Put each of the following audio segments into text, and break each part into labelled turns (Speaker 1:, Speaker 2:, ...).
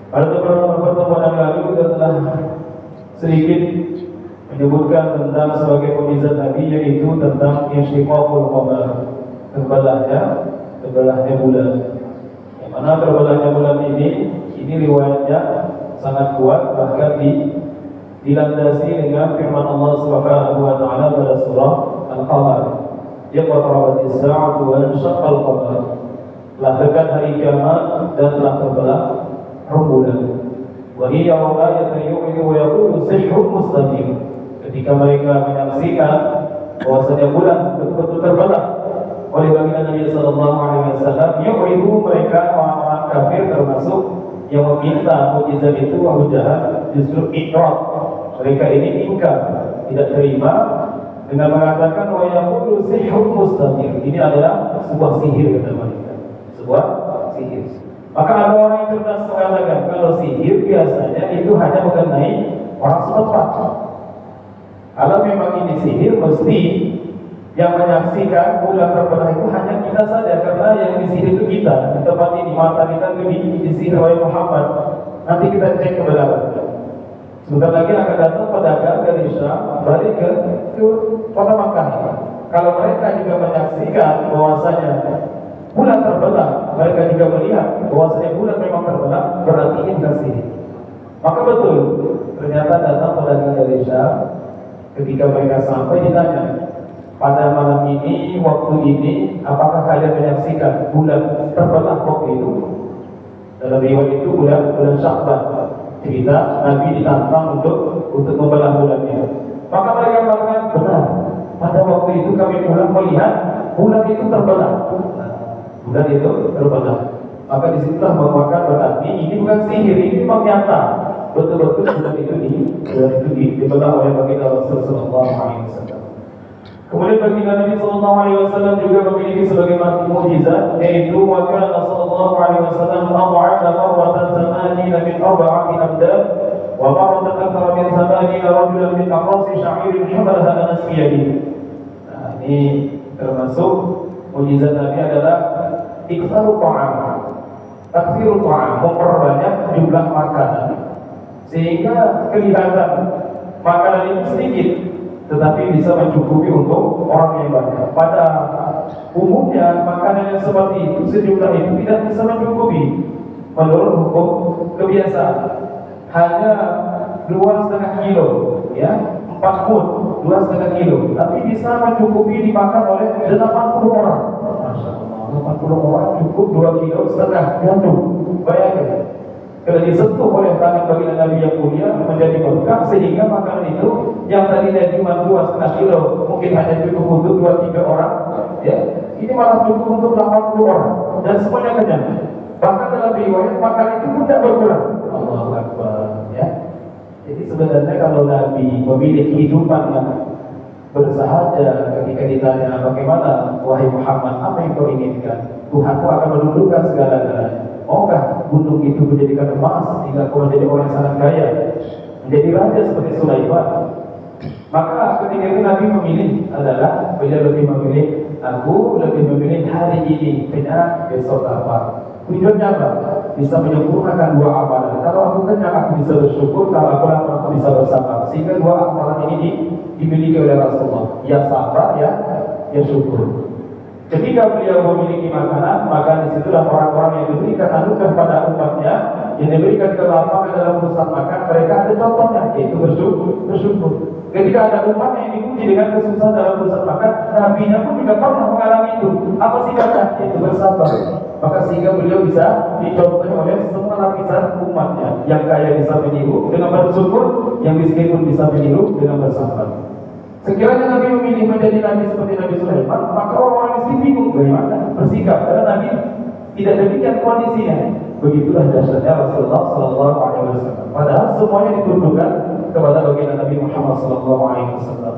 Speaker 1: Pada pertemuan yang lalu kita telah sedikit menyebutkan tentang sebagai mukjizat Nabi, yaitu tentang insyiqaqul qamar, terbelahnya bulan. Yang mana terbelahnya bulan ini riwayatnya sangat kuat, bahkan dilandasi dengan firman Allah Subhanahu wa taala pada surah Al-Qamar. Yaqtarabatis sa'atu wa insyaqqal qamar. Telah dekat hari kiamat dan telah terbelah rembulan. Wa hiya ayatun yu'minu wa yaqulu sihrun mustamir. Ketika mereka menyaksikan bahwasanya bulan betul-betul terbelah oleh baginda Nabi sallallahu alaihi wasallam, yu'ridu mereka orang-orang kafir termasuk yang meminta mukjizat itu, Abu Jahal justru ikrar. Mereka ini ingkar, tidak terima dengan mengatakan wa yaqulu sihrun mustamir. Ini adalah sebuah sihir, kata mereka. Sebuah sihir. Maka ada orang yang cerdas mengatakan kalau sihir biasanya itu hanya mengenai orang setempat. Kalau memang ini sihir, mesti yang menyaksikan bulan terbelah itu hanya kita saja, karena yang disihir itu kita. Di tempat ini mata kita itu disihir oleh Muhammad. Nanti kita cek ke belakang. Sebentar lagi akan datang pedagang dari Syam balik ke kota Makkah. Kalau mereka juga menyaksikan bahwasanya bulan terbelah, mereka juga melihat bahwasanya bulan memang terbelah, berarti ini bukan sihir. Maka betul, ternyata datang pedagang dari Syam. Ketika mereka sampai ditanya, pada malam ini, waktu ini, apakah kalian menyaksikan bulan terbelah waktu itu? Dalam riwayat itu bulan Sya'ban. Cerita Nabi ditantang untuk membelah bulannya. Maka mereka mengatakan benar. Pada waktu itu kami pulang melihat bulan itu terbelah. Bulan itu terbelah. Maka disitulah merupakan berarti ini bukan sihir, ini memang nyata. Betul-betul bulan itu dibelah oleh baginda Rasul sallallahu alaihi wasallam. Kemudian baginda Nabi sallallahu alaihi wasallam juga memiliki sebagai mukjizat, yaitu wa kana sallallahu alaihi wasallam ad'afa marwatan zamanina min arba'ati abdan wa marwatan akthara min zamanina rajulan min aqrasi sya'irin hamalaha anas fi yadihi. Nah, ini termasuk mukjizat Nabi adalah iktsaru ta'am. Taksiru ta'am, memperbanyak jumlah makanan sehingga kelihatan makanan itu sedikit tetapi bisa mencukupi untuk orang yang banyak. Pada umumnya makanan yang seperti itu, sejumlah itu tidak bisa mencukupi menurut hukum kebiasaan. Hanya 2,5 kilo, ya, 4 mud, 2,5 kilo, tapi bisa mencukupi dimakan oleh 80 orang. Masya Allah, 80 orang cukup 2,5 kilo gandum. Bayangkan. Kalau disentuh oleh tangan baginda Nabi yang mulia menjadi berkah, sehingga makanan itu yang tadinya cuma 2,5 kilo mungkin hanya cukup untuk 2-3 orang, ya, ini malah cukup untuk 80 orang dan semuanya kenyang. Bahkan dalam riwayat makanan itu pun tidak berkurang. Allahu Akbar, ya. Jadi sebenarnya kalau Nabi memilih kehidupan yang bersahaja, ketika ditanya bagaimana wahai Muhammad, apa yang kau inginkan, Tuhanku akan menundukkan segala-galanya. Maukah gunung itu menjadikan emas sehingga kau menjadi orang yang sangat kaya, menjadi raja seperti Sulaiman? Maka ketika itu Nabi memilih adalah, beliau lebih memilih, aku lebih memilih hari ini, kenyang, besok apa? Tujuannya apa? Bisa menyempurnakan dua amalan. Kalau aku kenyang, aku bisa bersyukur. Kalau aku lapar, aku bisa bersabar. Sehingga dua amalan ini dimiliki oleh Rasulullah. Ya sabar, ya syukur. Ketika beliau memiliki makanan, maka disitulah orang-orang yang diberikan anugerah pada umatnya, yang diberikan kelapangan dalam urusan makan, mereka ada contohnya, yaitu bersyukur. Ketika ada umat yang diuji dengan kesusahan dalam urusan makan, nabinya pun juga pernah mengalami itu. Apa sifatnya? Yaitu bersabar. Maka sehingga beliau bisa dicontoh oleh semua lapisan umatnya. Yang kaya bisa meniru dengan bersyukur, yang miskin pun bisa meniru dengan bersabar. Sekiranya Nabi memilih menjadi Nabi seperti Nabi Sulaiman, maka orang-orang miskin bingung bagaimana bersikap, karena Nabi tidak demikian kondisinya. Begitulah dahsyatnya Rasulullah Sallallahu Alaihi Wasallam. Padahal semuanya ditundukkan kepada baginda Nabi Muhammad Sallallahu Alaihi Wasallam.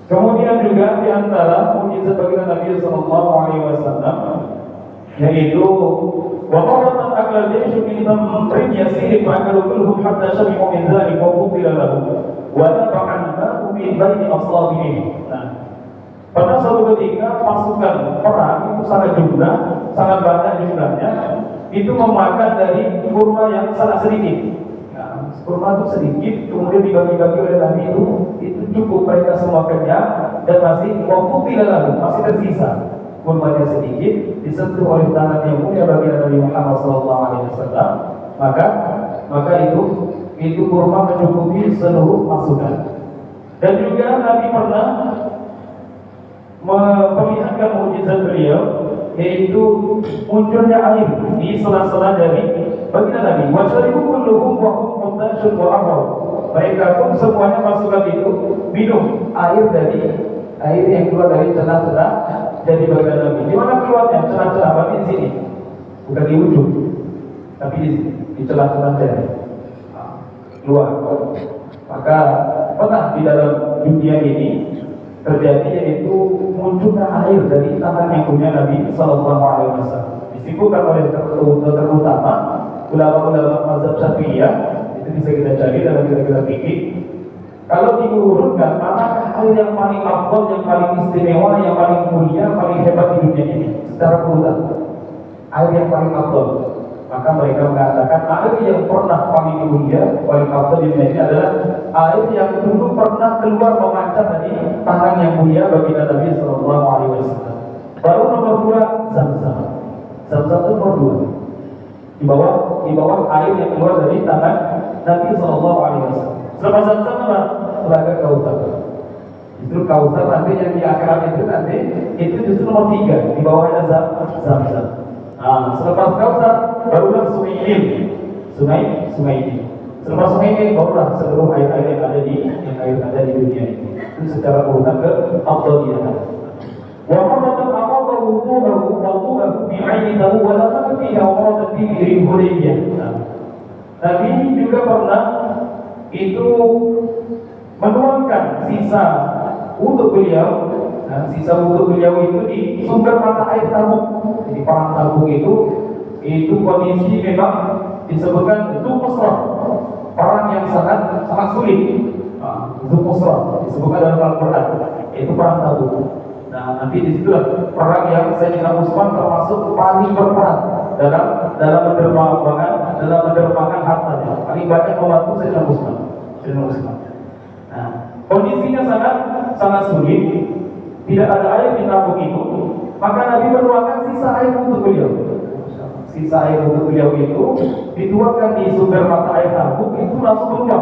Speaker 1: Kemudian juga di antara mukjizat baginda Nabi Sallallahu Alaihi Wasallam, yaitu وَقَرَّةً أَكْلَ الْجَيْشُ مِنْ تَمْرٍ يَسِيرٍ فَأَكَلُوا كُلُّهُمْ حَتَّى شَبِعُوا مِنْ ذَلِكَ وَفُضِّلَ لَهُمْ وَنَبَعَ الْمَاءُ مِنْ بَيْنِ أَصَابِعِهِمْ. Pada suatu ketika pasukan perang itu sangat banyak jumlahnya, itu memakan dari kurma yang sangat sedikit. Nah, kurma itu sedikit, kemudian dibagi-bagi oleh Nabi itu cukup, mereka semua kenyang dan masih waktu tidak lalu, masih tersisa. Kurmanya sedikit, disentuh oleh tangan yang mulia baginda Nabi Muhammad SAW, maka itu kurma mencukupi seluruh masukan. Dan juga Nabi pernah memperlihatkan mukjizat beliau, yaitu munculnya air di sela-sela dari baginda Nabi. Wasyaribu kulluhum wa hum muntashun wa ahwal. Mereka pun semuanya masukkan itu minum air yang keluar dari celah-celah dari baginda Nabi. Di mana keluarnya celah-celah? Berarti di sini, bukan di ujung, tapi di celah-celah dari keluar. Maka pernah di dalam dunia ini terjadi, yaitu munculnya air dari tangan yang punya Nabi Sallallahu Alaihi Wasallam. Disebutkan oleh terutama ulama-ulama mazhab Syafi'iyah, itu bisa kita cari dalam kitab-kitab fikih. Kalau diurutkan, manakah air yang paling afdal, yang paling istimewa, yang paling mulia, paling hebat di dunia ini secara urutan? Air yang paling afdal. Maka mereka mengatakan air yang pernah paling mulia, paling afdal di dunia ini adalah air yang dulu pernah keluar memancar dari tangan yang mulia bagi Nabi Sallallahu Alaihi Wasallam. Baru nomor 2 Zam-Zam. Zam-Zam itu nomor 2. Di bawah air yang keluar dari tangan Nabi Sallallahu Alaihi Wasallam. Selepas Zam-Zam apa? Telaga Kautsar. Justru Kautsar nanti yang di akhirat itu justru nomor 3, di bawahnya Zam-Zam. Nah, selepas Kautsar barulah Sungai Nil. Sungai Nil. Selepas Sungai Nil barulah seluruh air-air yang ada di dunia ini. Itu secara urutan ke afdaliyah. Wa qadam aqada wudu'ahu fi 'ainihi wa lam fiha wa fi Hudaybiyah. Nabi juga pernah itu menuangkan sisa untuk beliau. Nah, sisa wudhu beliau itu di sumber mata air Tabuk. Jadi perang Tabuk itu kondisi memang disebutkan Dzulqusrah, perang yang sangat sulit. Dzulqusrah disebutkan dalam Al-Quran, yaitu perang Tabuk. Nah, nanti disitulah perang yang Sayyidina Utsman termasuk paling berperan dalam mendermakan hartanya, paling banyak membantu Sayyidina Utsman. Nah, kondisinya sangat sulit. Tidak ada air di Tabuk itu, maka Nabi menuangkan sisa air untuk beliau. Sisa air untuk beliau itu dituangkan di sumber mata air Tabuk, itu langsung meluap.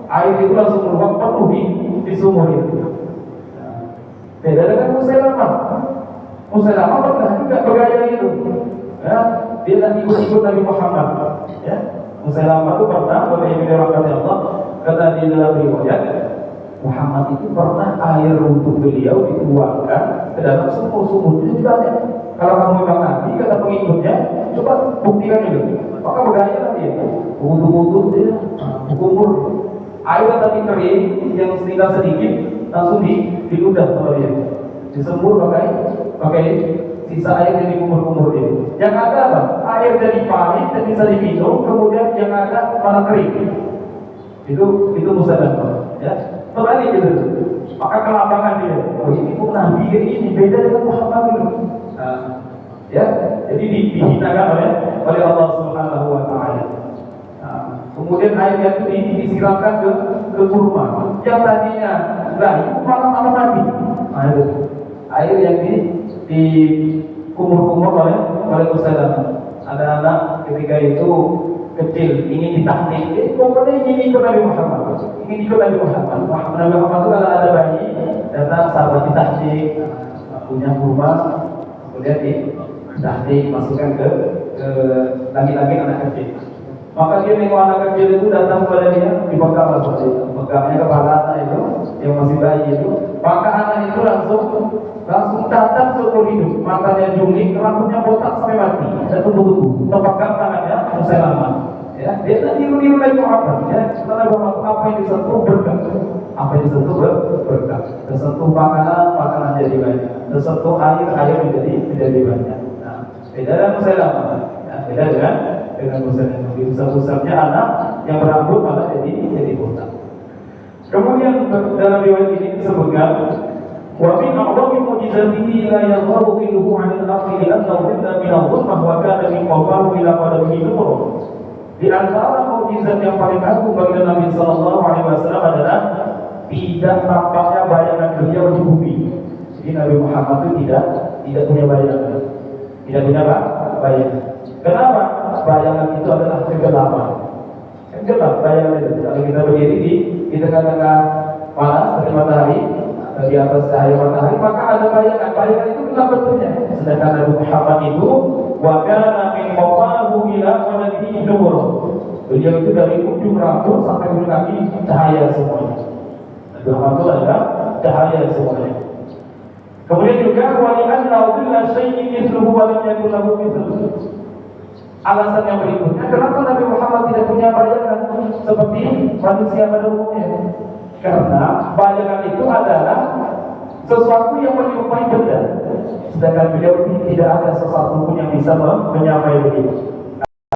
Speaker 1: Air itu langsung meluap penuh di sumur itu. Beda dengan Musailamah. Musailamah pernah juga bergaya itu. Ya, dia tak ikut Nabi Muhammad. Ya, Musailamah itu pernah bergaya dari Allah. Kata di dalam riwayat, Muhammad itu pernah air untuk beliau dituangkan ke dalam sumur-sumur itu banyak. Kalau kamu memang Nabi, kata pengikutnya, coba buktikan itu. Maka bergaya lah dia, wudhu dia, kumur. Air tadi kering yang tinggal sedikit langsung diludah sama dia, disembur pakai sisa air yang dikumur-kumur dia. Yang ada apa? Air dari pahit dan bisa diminum, kemudian yang ada malah kering. Itu Musailamah, ya. Terbalik gitu. Maka kelapangan dia. Oh, ini pun Nabi ini beda dengan Muhammad itu. Ya, jadi dihinakan oleh Allah Subhanahu Wa Taala. Kemudian airnya itu disiramkan ke kurma. Yang tadinya layu malah mati. Air yang di kumur-kumur oleh Musailamah. Ada anak ketika itu kecil ingin ditahnik, pokoknya ingin ikut Nabi Muhammad, Nabi Muhammad itu kalau ada bayi datang sahabat ditahnik, punya kurma, kemudian ditahnik, masukkan ke laki-laki anak kecil. Maka dia nengok anak kecil itu datang kepada dia, dipegang seperti itu, pegangnya kepala anak itu yang masih bayi itu. Maka anak itu langsung datang seumur hidup, matanya jungling, rambutnya botak sampai mati, dan tumbuh-tumbuh. Terpegang tangannya Musailamah. Ya, dia tak niru-niru lagi Muhammad. Ya, setelah apa yang disentuh berkah, apa yang disentuh berkah. Tersentuh makanan jadi banyak. Tersentuh air menjadi banyak. Nah, beda dengan Musailamah. Ya, beda dengan Musailamah. Besar-besarnya anak yang berambut malah jadi botak. Kemudian dalam riwayat ini disebutkan Wa min a'dhami mu'jizatihi la yadhharu dhilluhu 'anil ardi li'annahu dhilla min al-dhulmah wa kana min qafahu ila qadamihi nur. Di antara mukjizat yang paling agung bagi Nabi sallallahu alaihi wasallam adalah tidak tampaknya bayangan beliau di bumi. Jadi Nabi Muhammad itu tidak punya bayangan. Tidak punya bayangan. Kenapa? Bayangan itu adalah kegelapan. Gelap bayangan itu. Kalau kita berdiri di tengah-tengah panas dari matahari, di atas cahaya matahari, maka ada bayangan. Bayangan itu gelap bentuknya. Sedangkan Nabi Muhammad itu wa kana min qafahu ila qadamihi nur. Beliau itu dari ujung rambut sampai ujung kaki cahaya semuanya. Nabi Muhammad itu adalah cahaya semuanya. Kemudian juga wa li'anna kulla syai'in mithluhu wa lam yakul lahu mithluhu. Alasan yang berikutnya, kenapa Nabi Muhammad tidak punya bayangan seperti manusia pada umumnya? Karena bayangan itu adalah sesuatu yang menyerupai benda. Sedangkan beliau tidak ada sesuatu pun yang bisa menyamai begitu.